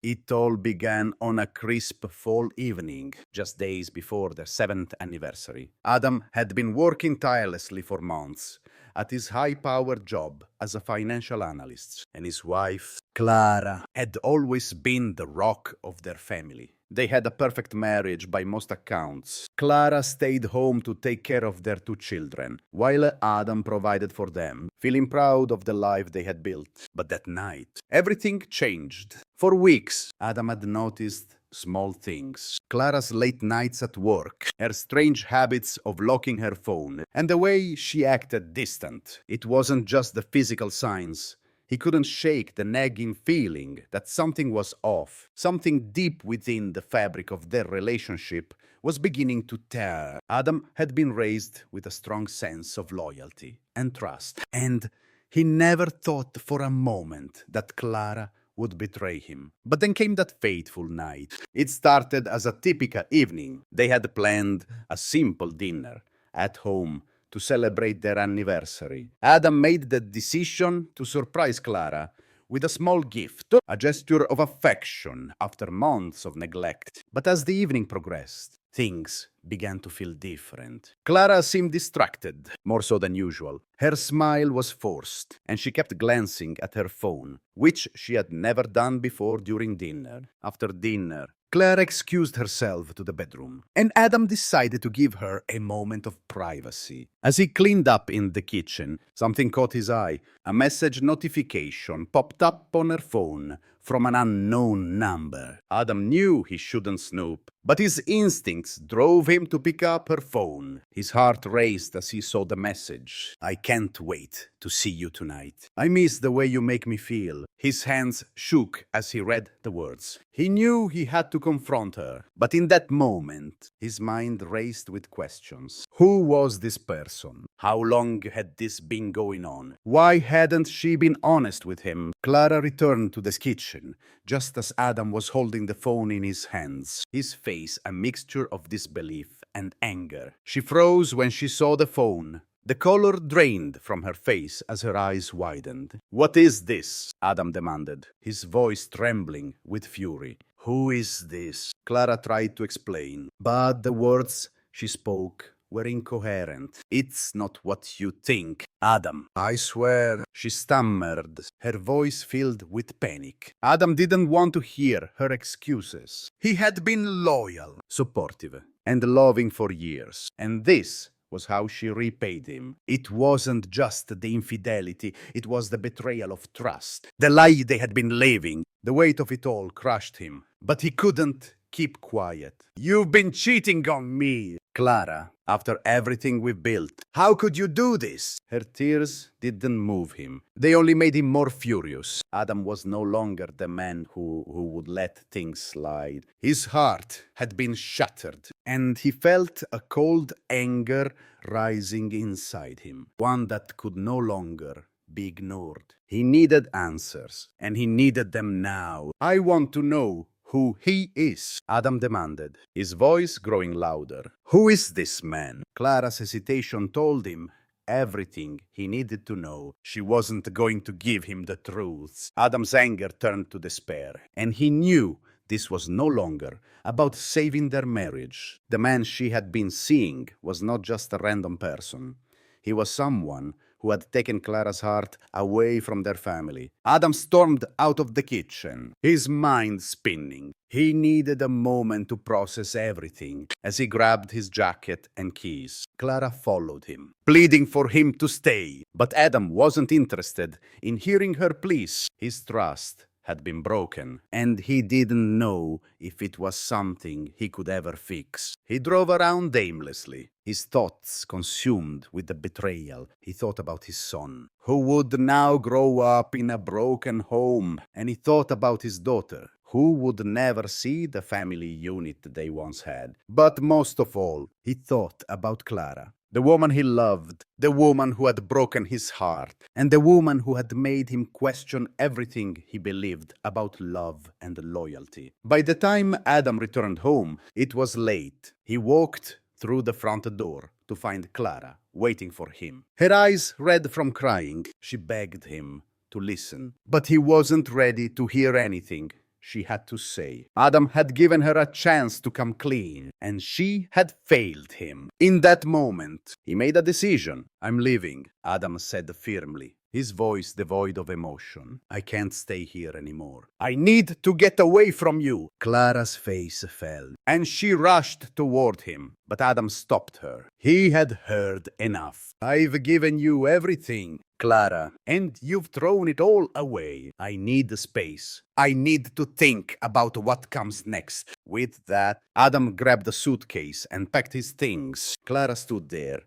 It all began on a crisp fall evening, just days before their 7th anniversary. Adam had been working tirelessly for months at his high-powered job as a financial analyst, and his wife, Clara, had always been the rock of their family. They had a perfect marriage by most accounts. Clara stayed home to take care of their two children, while Adam provided for them, feeling proud of the life they had built. But that night, everything changed. For weeks, Adam had noticed small things. Clara's late nights at work, her strange habits of locking her phone, and the way she acted distant. It wasn't just the physical signs. He couldn't shake the nagging feeling that something was off. Something deep within the fabric of their relationship was beginning to tear. Adam had been raised with a strong sense of loyalty and trust, and he never thought for a moment that Clara would betray him. But then came that fateful night. It started as a typical evening. They had planned a simple dinner at home to celebrate their anniversary. Adam made the decision to surprise Clara with a small gift, a gesture of affection after months of neglect. But as the evening progressed, things began to feel different. Clara seemed distracted, more so than usual. Her smile was forced, and she kept glancing at her phone, which she had never done before during dinner. After dinner, Claire excused herself to the bedroom, and Adam decided to give her a moment of privacy. As he cleaned up in the kitchen, something caught his eye. A message notification popped up on her phone from an unknown number. Adam knew he shouldn't snoop, but his instincts drove him to pick up her phone. His heart raced as he saw the message. "I can't wait to see you tonight. I miss the way you make me feel." His hands shook as he read the words. He knew he had to confront her, but in that moment, his mind raced with questions. Who was this person? How long had this been going on? Why hadn't she been honest with him? Clara returned to the kitchen, just as Adam was holding the phone in his hands, his face a mixture of disbelief and anger. She froze when she saw the phone. The color drained from her face as her eyes widened. "What is this?" Adam demanded, his voice trembling with fury. "Who is this?" Clara tried to explain, but the words she spoke were incoherent. "It's not what you think, Adam. I swear," she stammered, her voice filled with panic. Adam didn't want to hear her excuses. He had been loyal, supportive, and loving for years, and this was how she repaid him. It wasn't just the infidelity, it was the betrayal of trust, the lie they had been living. The weight of it all crushed him, but he couldn't keep quiet. "You've been cheating on me, Clara, after everything we've built. How could you do this?" Her tears didn't move him. They only made him more furious. Adam was no longer the man who would let things slide. His heart had been shattered, and he felt a cold anger rising inside him, one that could no longer be ignored. He needed answers, and he needed them now. "I want to know who he is," Adam demanded, his voice growing louder. "Who is this man?" Clara's hesitation told him everything he needed to know. She wasn't going to give him the truth. Adam's anger turned to despair, and he knew this was no longer about saving their marriage. The man she had been seeing was not just a random person. He was someone who had taken Clara's heart away from their family. Adam stormed out of the kitchen, his mind spinning. He needed a moment to process everything. As he grabbed his jacket and keys, Clara followed him, pleading for him to stay. But Adam wasn't interested in hearing her pleas. His trust had been broken, and he didn't know if it was something he could ever fix. He drove around aimlessly, his thoughts consumed with the betrayal. He thought about his son, who would now grow up in a broken home, and he thought about his daughter, who would never see the family unit they once had. But most of all, he thought about Clara, the woman he loved, the woman who had broken his heart, and the woman who had made him question everything he believed about love and loyalty. By the time Adam returned home, it was late. He walked through the front door to find Clara waiting for him. Her eyes red from crying, she begged him to listen, but he wasn't ready to hear anything. she had to say. Adam had given her a chance to come clean, and she had failed him. In that moment, he made a decision. I'm leaving, Adam said firmly, his voice devoid of emotion. I can't stay here anymore. I need to get away from you. Clara's face fell, and she rushed toward him, but Adam stopped her. He had heard enough. I've given you everything, Clara, and you've thrown it all away. I need space. I need to think about what comes next. With that, Adam grabbed a suitcase and packed his things. Clara stood there,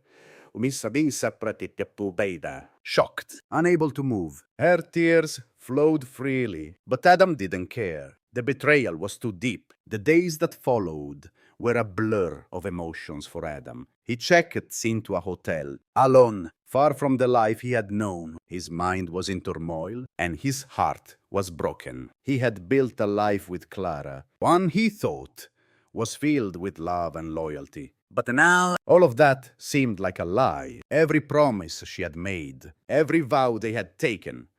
shocked, unable to move. Her tears flowed freely, but Adam didn't care. The betrayal was too deep. The days that followed were a blur of emotions for Adam. He checked into a hotel, alone, far from the life he had known. His mind was in turmoil, and his heart was broken. He had built a life with Clara, one he thought was filled with love and loyalty. But now, all of that seemed like a lie. Every promise she had made, every vow they had taken,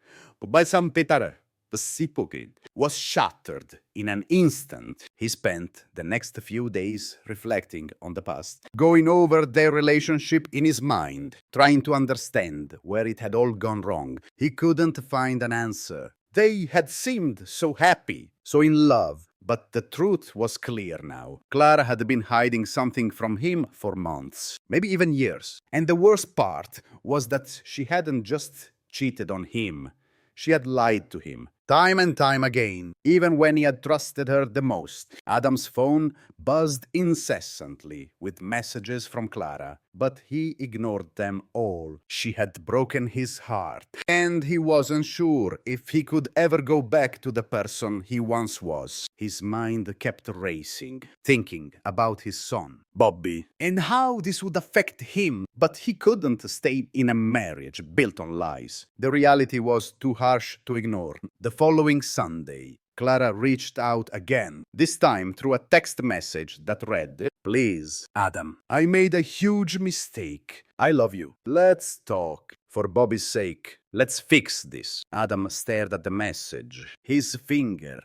was shattered in an instant. He spent the next few days reflecting on the past, going over their relationship in his mind, trying to understand where it had all gone wrong. He couldn't find an answer. They had seemed so happy, so in love. But the truth was clear now. Clara had been hiding something from him for months, maybe even years. And the worst part was that she hadn't just cheated on him. She had lied to him, time and time again, even when he had trusted her the most. Adam's phone buzzed incessantly with messages from Clara, but he ignored them all. She had broken his heart, and he wasn't sure if he could ever go back to the person he once was. His mind kept racing, thinking about his son, Bobby, and how this would affect him, but he couldn't stay in a marriage built on lies. The reality was too harsh to ignore. The following Sunday, Clara reached out again, this time through a text message that read, "Please, Adam, I made a huge mistake. I love you. Let's talk. For Bobby's sake, let's fix this." Adam stared at the message, his finger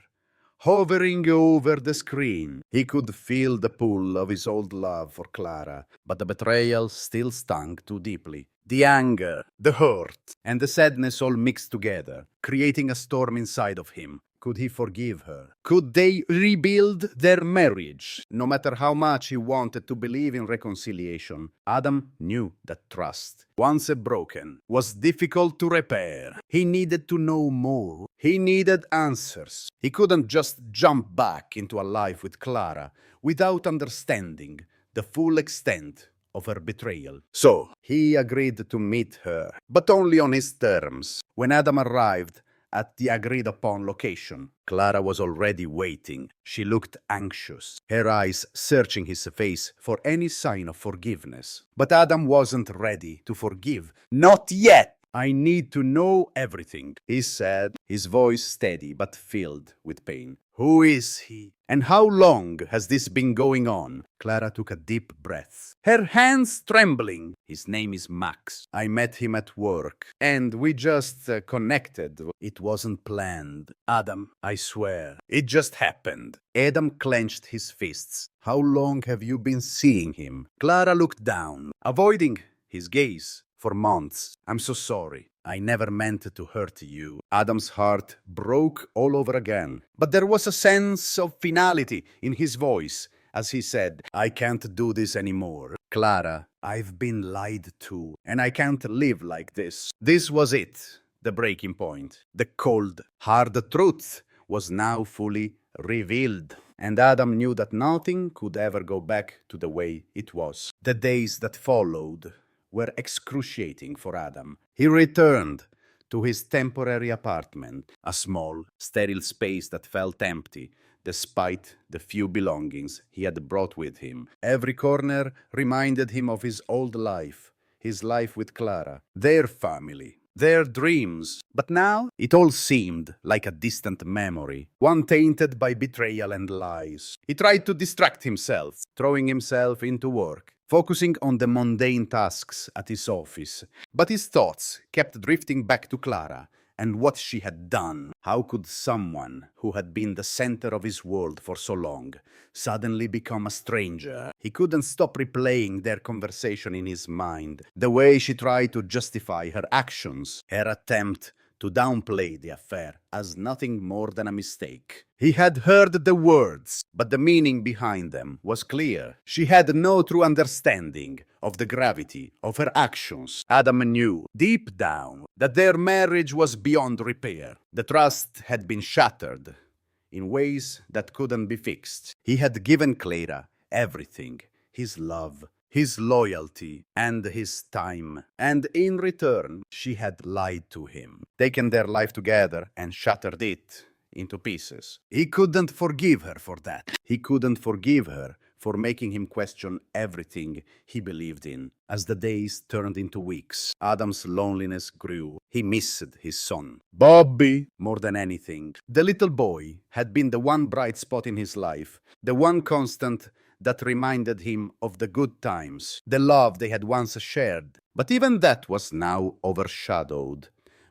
hovering over the screen. He could feel the pull of his old love for Clara, but the betrayal still stung too deeply. The anger, the hurt, and the sadness all mixed together, creating a storm inside of him. Could he forgive her? Could they rebuild their marriage? No matter how much he wanted to believe in reconciliation, Adam knew that trust, once broken, was difficult to repair. He needed to know more. He needed answers. He couldn't just jump back into a life with Clara without understanding the full extent of her betrayal. So, he agreed to meet her, but only on his terms. When Adam arrived at the agreed-upon location, Clara was already waiting. She looked anxious, her eyes searching his face for any sign of forgiveness. But Adam wasn't ready to forgive. Not yet! "I need to know everything," he said, his voice steady but filled with pain. "Who is he? And how long has this been going on?" Clara took a deep breath, her hands trembling. "His name is Max. I met him at work, and we just connected. It wasn't planned. Adam, I swear, it just happened." Adam clenched his fists. "How long have you been seeing him?" Clara looked down, avoiding his gaze. "For months. I'm so sorry. I never meant to hurt you." Adam's heart broke all over again, but there was a sense of finality in his voice as he said, "I can't do this anymore. Clara, I've been lied to, and I can't live like this." This was it, the breaking point. The cold, hard truth was now fully revealed, and Adam knew that nothing could ever go back to the way it was. The days that followed were excruciating for Adam. He returned to his temporary apartment, a small, sterile space that felt empty, despite the few belongings he had brought with him. Every corner reminded him of his old life, his life with Clara, their family, their dreams. But now it all seemed like a distant memory, one tainted by betrayal and lies. He tried to distract himself, throwing himself into work, focusing on the mundane tasks at his office. But his thoughts kept drifting back to Clara, and what she had done. How could someone who had been the center of his world for so long suddenly become a stranger? He couldn't stop replaying their conversation in his mind, the way she tried to justify her actions, her attempt to downplay the affair as nothing more than a mistake. He had heard the words, but the meaning behind them was clear. She had no true understanding of the gravity of her actions. Adam knew, deep down, that their marriage was beyond repair. The trust had been shattered in ways that couldn't be fixed. He had given Clara everything, his love, his loyalty, and his time. And in return, she had lied to him, taken their life together and shattered it into pieces. He couldn't forgive her for that. He couldn't forgive her for making him question everything he believed in. As the days turned into weeks, Adam's loneliness grew. He missed his son, Bobby, more than anything. The little boy had been the one bright spot in his life, the one constant that reminded him of the good times, the love they had once shared. But even that was now overshadowed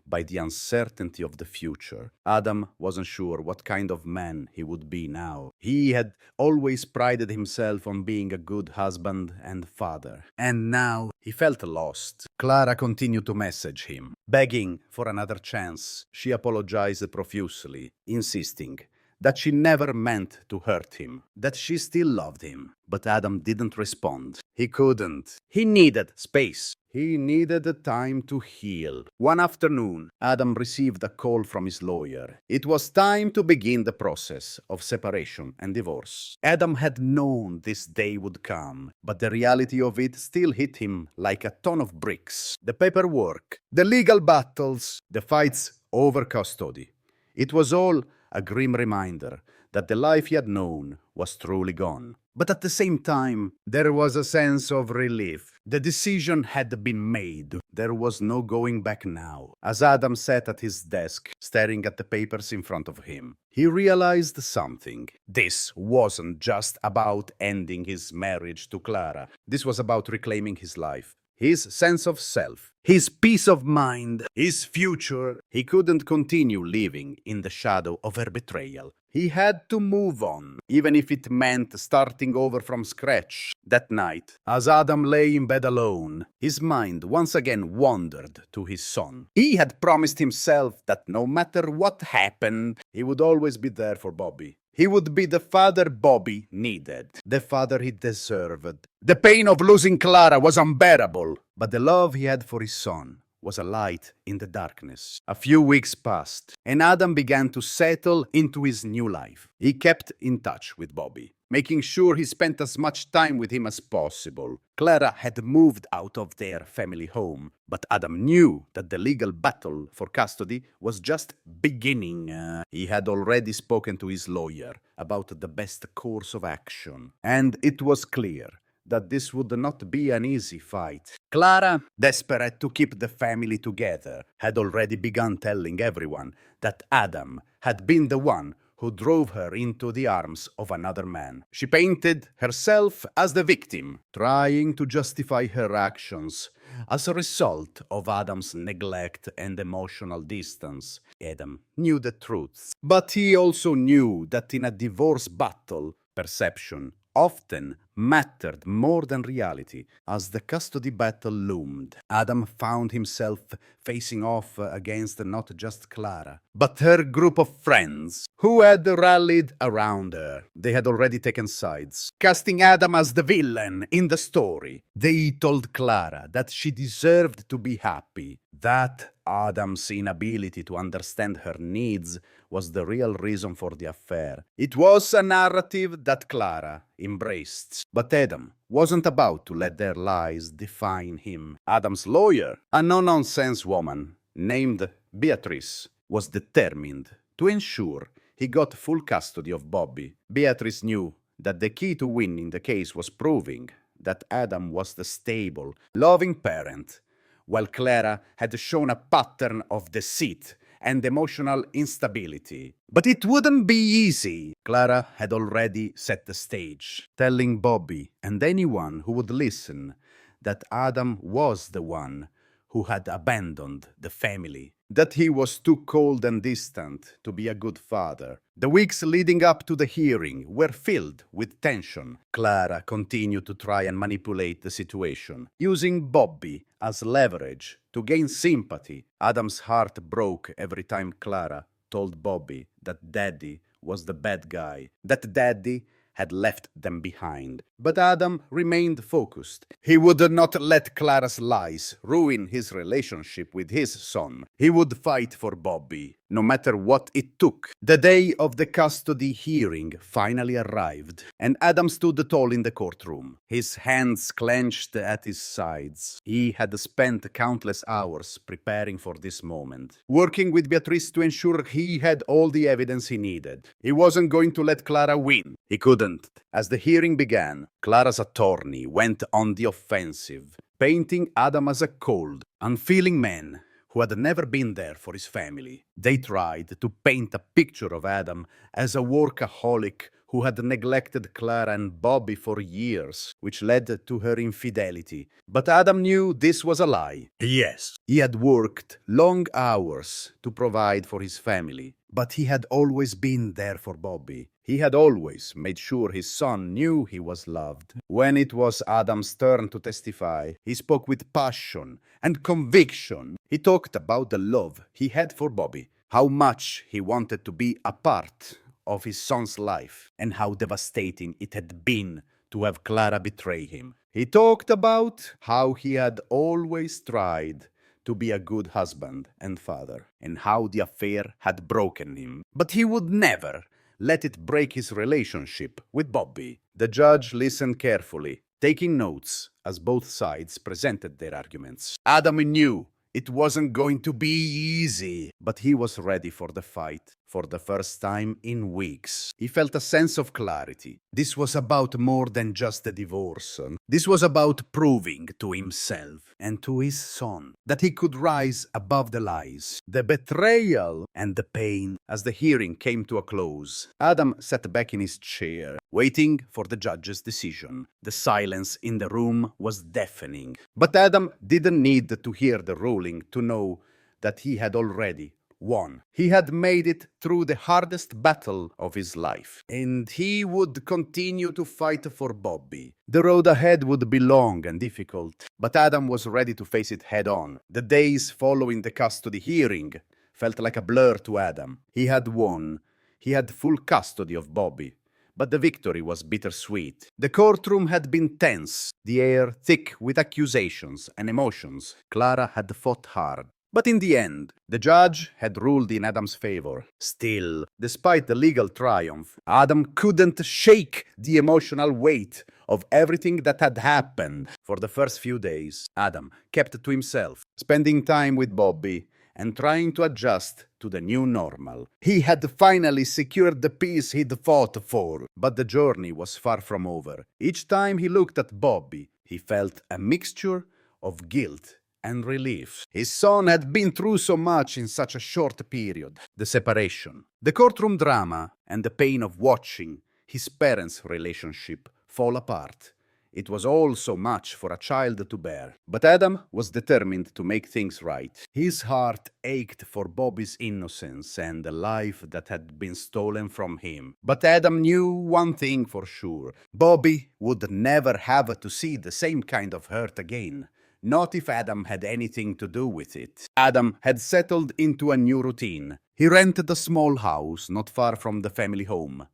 by the uncertainty of the future. Adam wasn't sure what kind of man he would be now. He had always prided himself on being a good husband and father, and now he felt lost. Clara continued to message him, begging for another chance. She apologized profusely, insisting that she never meant to hurt him, that she still loved him. But Adam didn't respond. He couldn't. He needed space. He needed the time to heal. One afternoon, Adam received a call from his lawyer. It was time to begin the process of separation and divorce. Adam had known this day would come, but the reality of it still hit him like a ton of bricks. The paperwork, the legal battles, the fights over custody. It was all a grim reminder that the life he had known was truly gone. But at the same time, there was a sense of relief. The decision had been made. There was no going back now. As Adam sat at his desk, staring at the papers in front of him, he realized something. This wasn't just about ending his marriage to Clara. This was about reclaiming his life, his sense of self, his peace of mind, his future. He couldn't continue living in the shadow of her betrayal. He had to move on, even if it meant starting over from scratch. That night, as Adam lay in bed alone, his mind once again wandered to his son. He had promised himself that no matter what happened, he would always be there for Bobby. He would be the father Bobby needed, the father he deserved. The pain of losing Clara was unbearable, but the love he had for his son was a light in the darkness. A few weeks passed, and Adam began to settle into his new life. He kept in touch with Bobby, making sure he spent as much time with him as possible. Clara had moved out of their family home, but Adam knew that the legal battle for custody was just beginning. He had already spoken to his lawyer about the best course of action, and it was clear that this would not be an easy fight. Clara, desperate to keep the family together, had already begun telling everyone that Adam had been the one who drove her into the arms of another man. She painted herself as the victim, trying to justify her actions as a result of Adam's neglect and emotional distance. Adam knew the truth, but he also knew that in a divorce battle, perception often mattered more than reality. As the custody battle loomed, Adam found himself facing off against not just Clara, but her group of friends who had rallied around her. They had already taken sides, casting Adam as the villain in the story. They told Clara that she deserved to be happy, that Adam's inability to understand her needs was the real reason for the affair. It was a narrative that Clara embraced. But Adam wasn't about to let their lies define him. Adam's lawyer, a no-nonsense woman named Beatrice, was determined to ensure he got full custody of Bobby. Beatrice knew that the key to winning the case was proving that Adam was the stable, loving parent, while Clara had shown a pattern of deceit and emotional instability. But it wouldn't be easy. Clara had already set the stage, telling Bobby and anyone who would listen that Adam was the one who had abandoned the family, that he was too cold and distant to be a good father. The weeks leading up to the hearing were filled with tension. Clara continued to try and manipulate the situation, using Bobby as leverage to gain sympathy. Adam's heart broke every time Clara told Bobby that Daddy was the bad guy, that Daddy had left them behind. But Adam remained focused. He would not let Clara's lies ruin his relationship with his son. He would fight for Bobby, no matter what it took. The day of the custody hearing finally arrived, and Adam stood tall in the courtroom, his hands clenched at his sides. He had spent countless hours preparing for this moment, working with Beatrice to ensure he had all the evidence he needed. He wasn't going to let Clara win. He couldn't. As the hearing began, Clara's attorney went on the offensive, painting Adam as a cold, unfeeling man who had never been there for his family. They tried to paint a picture of Adam as a workaholic who had neglected Clara and Bobby for years, which led to her infidelity. But Adam knew this was a lie. Yes, he had worked long hours to provide for his family, but he had always been there for Bobby. He had always made sure his son knew he was loved. When it was Adam's turn to testify, he spoke with passion and conviction. He talked about the love he had for Bobby, how much he wanted to be a part of his son's life, and how devastating it had been to have Clara betray him. He talked about how he had always tried to be a good husband and father, and how the affair had broken him. But he would never let it break his relationship with Bobby. The judge listened carefully, taking notes as both sides presented their arguments. Adam knew it wasn't going to be easy, but he was ready for the fight. For the first time in weeks, he felt a sense of clarity. This was about more than just a divorce. This was about proving to himself and to his son that he could rise above the lies, the betrayal, and the pain. As the hearing came to a close, Adam sat back in his chair, waiting for the judge's decision. The silence in the room was deafening. But Adam didn't need to hear the ruling to know that he had already won. He had made it through the hardest battle of his life, and he would continue to fight for Bobby. The road ahead would be long and difficult, but Adam was ready to face it head on. The days following the custody hearing felt like a blur to Adam. He had won. He had full custody of Bobby. But the victory was bittersweet. The courtroom had been tense, the air thick with accusations and emotions. Clara had fought hard. But in the end, the judge had ruled in Adam's favor. Still, despite the legal triumph, Adam couldn't shake the emotional weight of everything that had happened. For the first few days, Adam kept to himself, spending time with Bobby and trying to adjust to the new normal. He had finally secured the peace he'd fought for, but the journey was far from over. Each time he looked at Bobby, he felt a mixture of guilt and relief. His son had been through so much in such a short period. The separation, the courtroom drama, and the pain of watching his parents' relationship fall apart. It was all so much for a child to bear. But Adam was determined to make things right. His heart ached for Bobby's innocence and the life that had been stolen from him. But Adam knew one thing for sure. Bobby would never have to see the same kind of hurt again. Not if Adam had anything to do with it. Adam had settled into a new routine. He rented a small house not far from the family home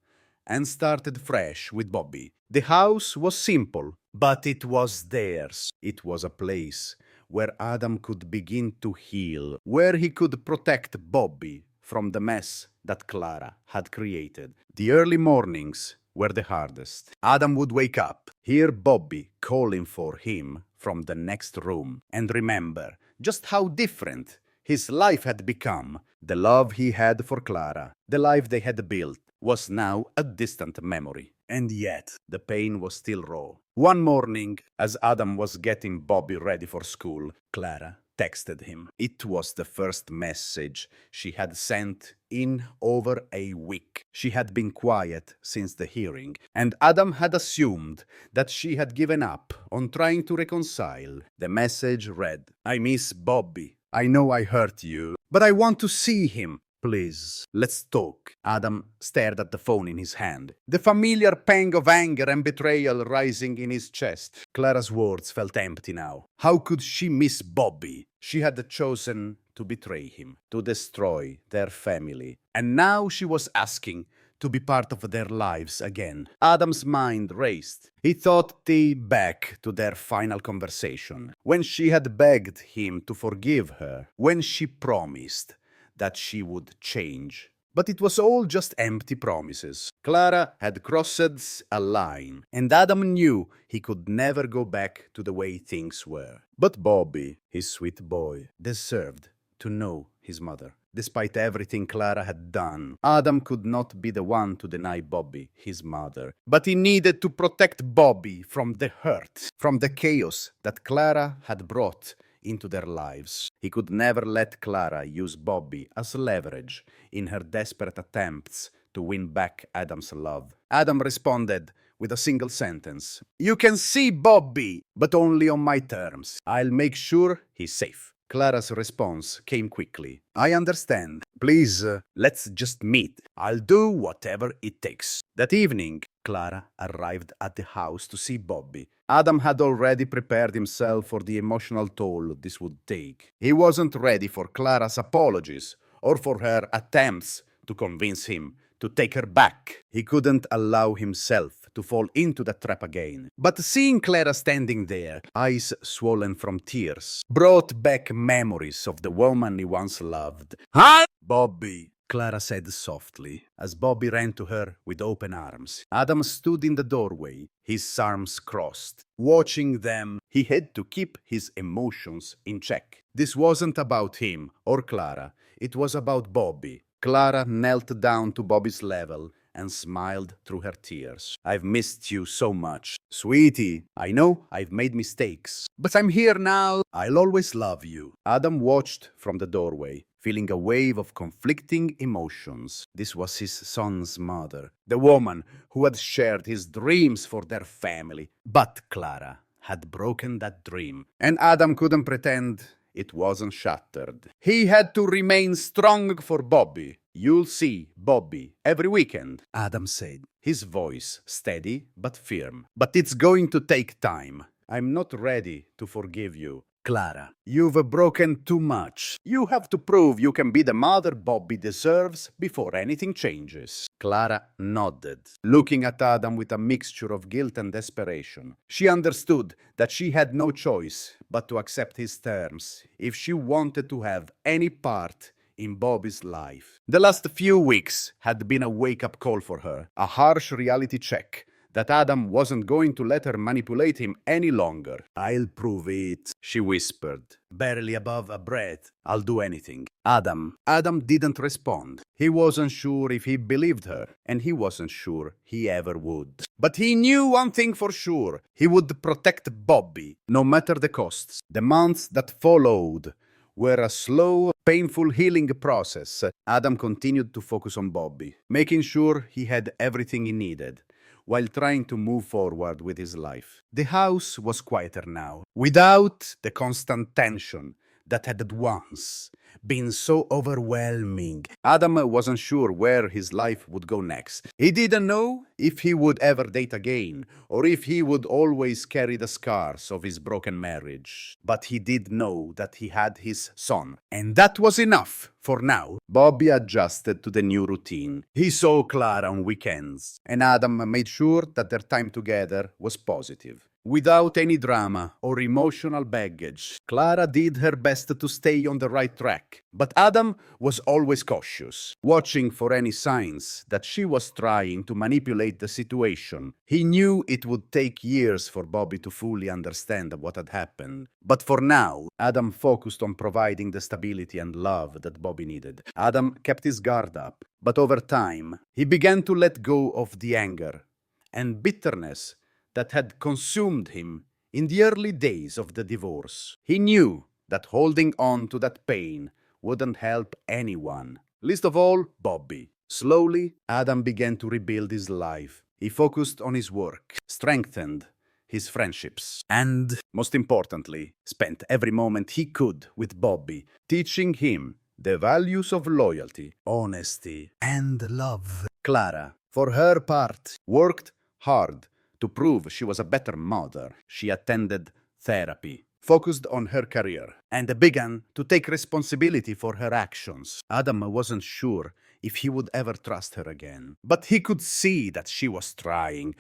and started fresh with Bobby. The house was simple, but it was theirs. It was a place where Adam could begin to heal, where he could protect Bobby from the mess that Clara had created. The early mornings were the hardest. Adam would wake up, hear Bobby calling for him from the next room, and remember just how different his life had become. The love he had for Clara, the life they had built, was now a distant memory. And yet, the pain was still raw. One morning, as Adam was getting Bobby ready for school, Clara texted him. It was the first message she had sent in over a week. She had been quiet since the hearing, and Adam had assumed that she had given up on trying to reconcile. The message read, "I miss Bobby. I know I hurt you, but I want to see him. Please, let's talk." Adam stared at the phone in his hand, the familiar pang of anger and betrayal rising in his chest. Clara's words felt empty now. How could she miss Bobby? She had chosen to betray him, to destroy their family, and now she was asking to be part of their lives again. Adam's mind raced. He thought back to their final conversation, when she had begged him to forgive her, when she promised that she would change. But it was all just empty promises. Clara had crossed a line, and Adam knew he could never go back to the way things were. But Bobby, his sweet boy, deserved to know his mother. Despite everything Clara had done, Adam could not be the one to deny Bobby his mother. But he needed to protect Bobby from the hurt, from the chaos that Clara had brought into their lives. He could never let Clara use Bobby as leverage in her desperate attempts to win back Adam's love. Adam responded with a single sentence. "You can see Bobby, but only on my terms. I'll make sure he's safe." Clara's response came quickly. "I understand. Please, let's just meet. I'll do whatever it takes." That evening, Clara arrived at the house to see Bobby. Adam had already prepared himself for the emotional toll this would take. He wasn't ready for Clara's apologies or for her attempts to convince him to take her back. He couldn't allow himself to fall into that trap again. But seeing Clara standing there, eyes swollen from tears, brought back memories of the woman he once loved. "Huh? Bobby," Clara said softly, as Bobby ran to her with open arms. Adam stood in the doorway, his arms crossed. Watching them, he had to keep his emotions in check. This wasn't about him or Clara. It was about Bobby. Clara knelt down to Bobby's level and smiled through her tears. "I've missed you so much. Sweetie, I know I've made mistakes, but I'm here now. I'll always love you." Adam watched from the doorway, feeling a wave of conflicting emotions. This was his son's mother, the woman who had shared his dreams for their family. But Clara had broken that dream, and Adam couldn't pretend it wasn't shattered. He had to remain strong for Bobby. "You'll see Bobby every weekend," Adam said, his voice steady but firm. "But it's going to take time. I'm not ready to forgive you, Clara. You've broken too much. You have to prove you can be the mother Bobby deserves before anything changes." Clara nodded, looking at Adam with a mixture of guilt and desperation. She understood that she had no choice but to accept his terms if she wanted to have any part in Bobby's life. The last few weeks had been a wake-up call for her, a harsh reality check that Adam wasn't going to let her manipulate him any longer. "I'll prove it," she whispered, barely above a breath. "I'll do anything." Adam didn't respond. He wasn't sure if he believed her, and he wasn't sure he ever would. But he knew one thing for sure. He would protect Bobby, no matter the costs. The months that followed were a slow, painful healing process. Adam continued to focus on Bobby, making sure he had everything he needed, while trying to move forward with his life. The house was quieter now, without the constant tension that had once been so overwhelming. Adam wasn't sure where his life would go next. He didn't know if he would ever date again, or if he would always carry the scars of his broken marriage. But he did know that he had his son, and that was enough for now. Bobby adjusted to the new routine. He saw Clara on weekends, and Adam made sure that their time together was positive, without any drama or emotional baggage. Clara did her best to stay on the right track, but Adam was always cautious, watching for any signs that she was trying to manipulate the situation. He knew it would take years for Bobby to fully understand what had happened, but for now, Adam focused on providing the stability and love that Bobby needed. Adam kept his guard up, but over time, he began to let go of the anger and bitterness that had consumed him in the early days of the divorce. He knew that holding on to that pain wouldn't help anyone, least of all Bobby. Slowly, Adam began to rebuild his life. He focused on his work, strengthened his friendships, and, most importantly, spent every moment he could with Bobby, teaching him the values of loyalty, honesty, and love. Clara, for her part, worked hard to prove she was a better mother. She attended therapy, focused on her career, and began to take responsibility for her actions. Adam wasn't sure if he would ever trust her again. But he could see that she was trying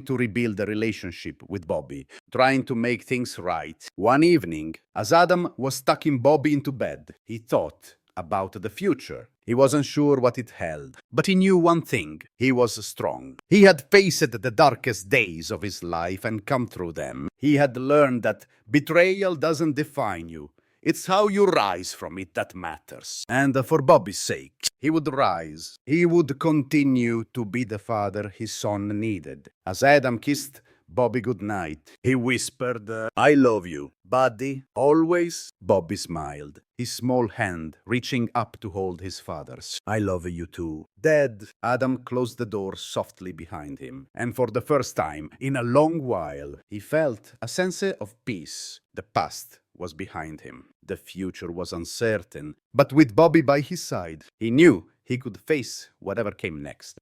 to rebuild the relationship with Bobby, trying to make things right. One evening, as Adam was tucking Bobby into bed, he thought about the future. He wasn't sure what it held, but he knew one thing: he was strong. He had faced the darkest days of his life and come through them. He had learned that betrayal doesn't define you. It's how you rise from it that matters. And for Bobby's sake, he would rise. He would continue to be the father his son needed. As Adam kissed Bobby goodnight, he whispered, "I love you, buddy, always." Bobby smiled, his small hand reaching up to hold his father's. "I love you too, Dad." Adam closed the door softly behind him, and for the first time in a long while, he felt a sense of peace. The past was behind him. The future was uncertain, but with Bobby by his side, he knew he could face whatever came next.